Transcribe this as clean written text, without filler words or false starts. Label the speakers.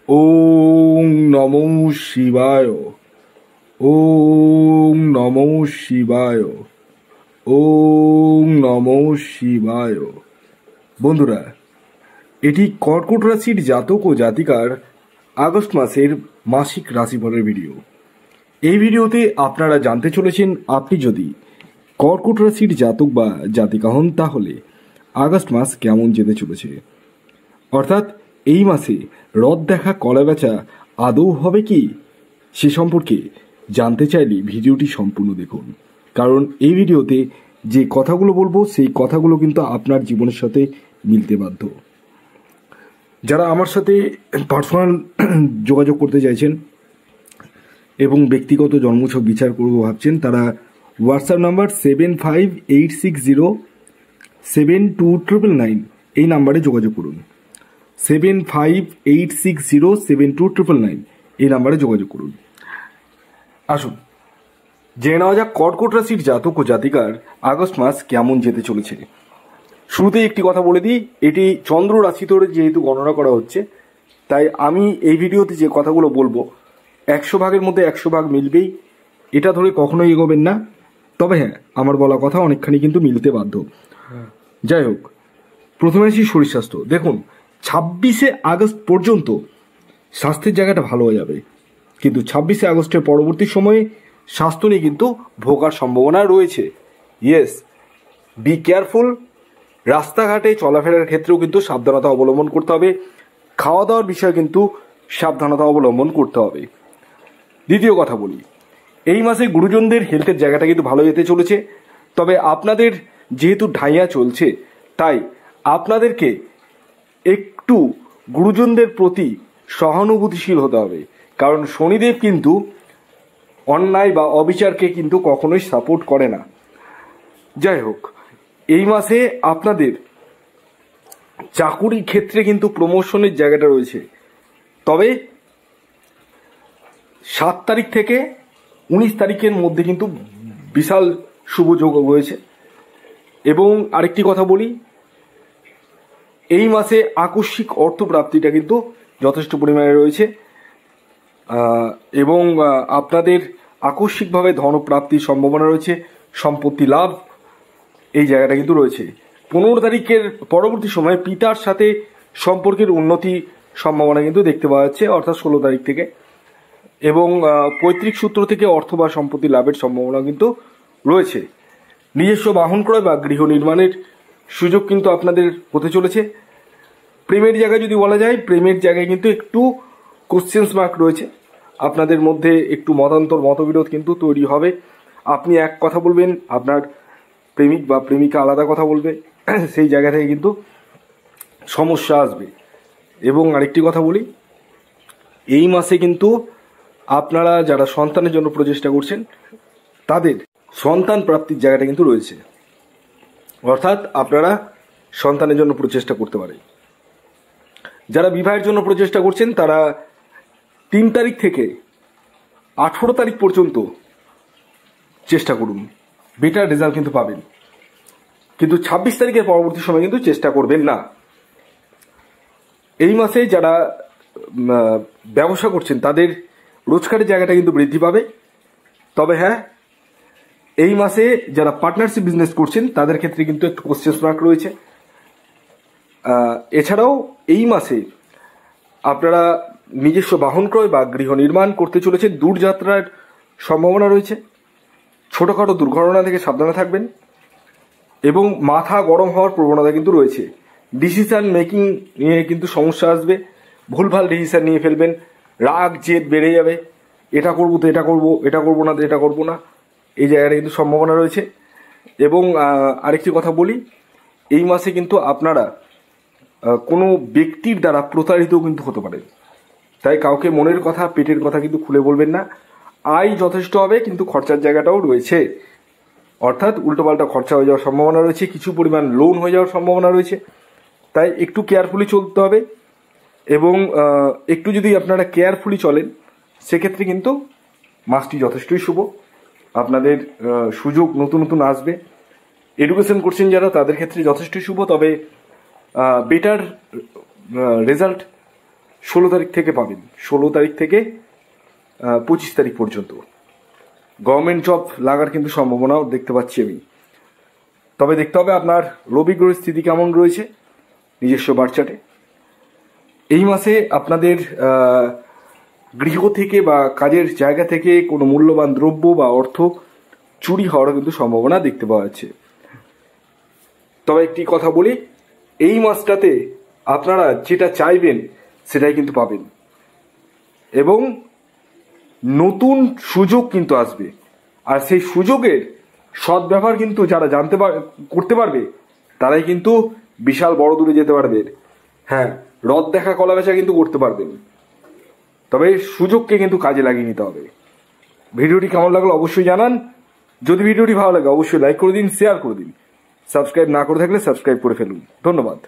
Speaker 1: ওং নমো শিবায়। ওং নমো শিবায়। ওং নমো শিবায়। বন্ধুরা, এটি কর্কট রাশির জাতক ও জাতিকার আগস্ট মাসের মাসিক রাশিফলের ভিডিও। এই ভিডিওতে আপনারা জানতে চলেছেন, আপনি যদি কর্কট রাশির জাতক বা জাতিকা হন তাহলে আগস্ট মাস কেমন যেতে চলেছে, অর্থাৎ এই মাসে রথ দেখা কলা বেচা আদৌ হবে কি, সে সম্পর্কে জানতে চাইলে ভিডিওটি সম্পূর্ণ দেখুন। কারণ এই ভিডিওতে যে কথাগুলো বলবো সেই কথাগুলো কিন্তু আপনার জীবনের সাথে মিলতে বাধ্য। যারা আমার সাথে পার্সোনাল যোগাযোগ করতে চাইছেন এবং ব্যক্তিগত জন্মছক বিচার করব ভাবছেন, তারা হোয়াটসঅ্যাপ নাম্বার 7586072999 এই নাম্বারে যোগাযোগ করুন। 7586072999 এই নাম্বারে যোগাযোগ করুন। আসুন জেনে নেওয়া যাক কর্কট রাশির জাতক ও জাতিকার আগস্ট মাস কেমন যেতে চলেছে। শুরুতেই একটি কথা বলে দিই, এটি চন্দ্র রাশি ধরে যেহেতু গণনা করা হচ্ছে, তাই আমি এই ভিডিওতে যে কথাগুলো বলবো 100 ভাগের মধ্যে 100 ভাগ মিলবেই, এটা ধরে কখনোই এগোবেন না। তবে হ্যাঁ, আমার বলা কথা অনেকখানি কিন্তু মিলতে বাধ্য। যাই হোক, প্রথমে আসি শরীর স্বাস্থ্য। দেখুন, 26শে আগস্ট পর্যন্ত স্বাস্থ্যের জায়গাটা ভালো হয়ে যাবে, কিন্তু 26শে আগস্টের পরবর্তী সময়ে স্বাস্থ্য নিয়ে কিন্তু ভোগার সম্ভাবনা রয়েছে। Yes, be careful. রাস্তাঘাটে চলাফেরার ক্ষেত্রেও কিন্তু সাবধানতা অবলম্বন করতে হবে। খাওয়া দাওয়ার বিষয়ে কিন্তু সাবধানতা অবলম্বন করতে হবে। দ্বিতীয় কথা বলি, এই মাসে গুরুজনদের হেলথের জায়গাটা কিন্তু ভালো যেতে চলেছে। তবে আপনাদের যেহেতু ঢাইয়া চলছে, তাই আপনাদেরকে একটু গুরুজনদের প্রতি সহানুভূতিশীল হতে হবে। কারণ শনিদেব কিন্তু অন্যায় বা অবিচারকে কিন্তু কখনোই সাপোর্ট করে না। যাই হোক, এই মাসে আপনাদের চাকুরি ক্ষেত্রে কিন্তু প্রমোশনের জায়গাটা রয়েছে। তবে 7 তারিখ থেকে 19 তারিখের মধ্যে কিন্তু বিশাল শুভ যোগ রয়েছে। এবং আরেকটি কথা বলি, এই মাসে আকস্মিক অর্থপ্রাপ্তিটা কিন্তু যথেষ্ট পরিমাণে রয়েছে এবং আপনাদের আকস্মিকভাবে ধনপ্রাপ্তির সম্ভাবনা রয়েছে। সম্পত্তি লাভ এই জায়গাটা কিন্তু রয়েছে। 15 তারিখের পরবর্তী সময়ে পিতার সাথে সম্পর্কের উন্নতি সম্ভাবনা কিন্তু দেখতে পাওয়া যাচ্ছে, অর্থাৎ 16 তারিখ থেকে। এবং পৈতৃক সূত্র থেকে অর্থ বা সম্পত্তি লাভের সম্ভাবনা কিন্তু রয়েছে। নিজস্ব বাহন ক্রয় বা গৃহ নির্মাণের সুযোগ কিন্তু আপনাদের হতে চলেছে। প্রেমের জায়গায় যদি বলা যায়, প্রেমের জায়গায় কিন্তু একটু কোশ্চেন্স মার্ক রয়েছে। আপনাদের মধ্যে একটু মতান্তর মতবিরোধ কিন্তু তৈরি হবে। আপনি এক কথা বলবেন, আপনার প্রেমিক বা প্রেমিকা আলাদা কথা বলবে, সেই জায়গা থেকে কিন্তু সমস্যা আসবে। এবং আরেকটি কথা বলি, এই মাসে কিন্তু আপনারা যারা সন্তানের জন্য প্রচেষ্টা করছেন তাদের সন্তান প্রাপ্তির জায়গাটা কিন্তু রয়েছে, অর্থাৎ আপনারা সন্তানের জন্য প্রচেষ্টা করতে পারেন। যারা বিবাহের জন্য প্রচেষ্টা করছেন তারা 3 তারিখ থেকে 18 তারিখ পর্যন্ত চেষ্টা করুন, বেটার রেজাল্ট কিন্তু পাবেন। কিন্তু 26 তারিখের পরবর্তী সময় কিন্তু চেষ্টা করবেন না। এই মাসে যারা ব্যবসা করছেন তাদের রোজগারের জায়গাটা কিন্তু বৃদ্ধি পাবে। তবে হ্যাঁ, এই মাসে যারা পার্টনারশিপ বিজনেস করছেন তাদের ক্ষেত্রে কিন্তু একটু কোশ্চেন মার্ক রয়েছে। এছাড়াও এই মাসে আপনারা নিজস্ব বাহন ক্রয় বা গৃহ নির্মাণ করতে চলেছেন। দূরযাত্রার সম্ভাবনা রয়েছে। ছোটোখাটো দুর্ঘটনা থেকে সাবধানে থাকবেন এবং মাথা গরম হওয়ার প্রবণতা কিন্তু রয়েছে। ডিসিশন মেকিং নিয়ে কিন্তু সমস্যা আসবে, ভুলভাল ডিসিশন নিয়ে ফেলবেন, রাগ জেদ বেড়ে যাবে, এটা করবো তো এটা করবো, এটা করবো না তো এটা করবো না, এই জায়গাটা কিন্তু সম্ভাবনা রয়েছে। এবং আরেকটি কথা বলি, এই মাসে কিন্তু আপনারা কোনো ব্যক্তির দ্বারা প্রতারিত কিন্তু হতে পারে। তাই কাউকে মনের কথা পেটের কথা কিন্তু খুলে বলবেন না। আয় যথেষ্ট হবে, কিন্তু খরচার জায়গাটাও রয়েছে, অর্থাৎ উল্টোপাল্টা খরচা হয়ে যাওয়ার সম্ভাবনা রয়েছে, কিছু পরিমাণ লোন হয়ে যাওয়ার সম্ভাবনা রয়েছে। তাই একটু কেয়ারফুলি চলতে হবে। এবং একটু যদি আপনারা কেয়ারফুলি চলেন সেক্ষেত্রে কিন্তু মাসটি যথেষ্টই শুভ। আপনাদের সুযোগ নতুন নতুন আসবে। এডুকেশন করছেন যারা তাদের ক্ষেত্রে যথেষ্টই শুভ। তবে বেটার রেজাল্ট 16 তারিখ থেকে পাবেন, 16 তারিখ থেকে 25 তারিখ পর্যন্ত গভর্নমেন্ট জব লাগার কিন্তু সম্ভাবনাও দেখতে পাচ্ছি আমি। তবে দেখতে হবে আপনার রবি গ্রহের স্থিতি কেমন রয়েছে নিজস্ব বার্চাটে। এই মাসে আপনাদের গৃহ থেকে বা কাজের জায়গা থেকে কোনো মূল্যবান দ্রব্য বা অর্থ চুরি হওয়ারও কিন্তু সম্ভাবনা দেখতে পাওয়া যাচ্ছে। তবে একটি কথা বলি, এই মাসটাতে আপনারা যেটা চাইবেন সেটাই কিন্তু পাবেন এবং নতুন সুযোগ কিন্তু আসবে। আর সেই সুযোগের সদ্ব্যবহার কিন্তু যারা করতে পারবে তারাই কিন্তু বিশাল বড় দূরে যেতে পারবে। হ্যাঁ, রথ দেখা কলা বেচা কিন্তু করতে পারবেন, তবে সুযোগকে কিন্তু কাজে লাগিয়ে নিতে হবে। ভিডিওটি কেমন লাগলো অবশ্যই জানান। যদি ভিডিওটি ভালো লাগে অবশ্যই লাইক করে দিন, শেয়ার করে দিন। সাবস্ক্রাইব না করে থাকলে সাবস্ক্রাইব করে ফেলুন। ধন্যবাদ।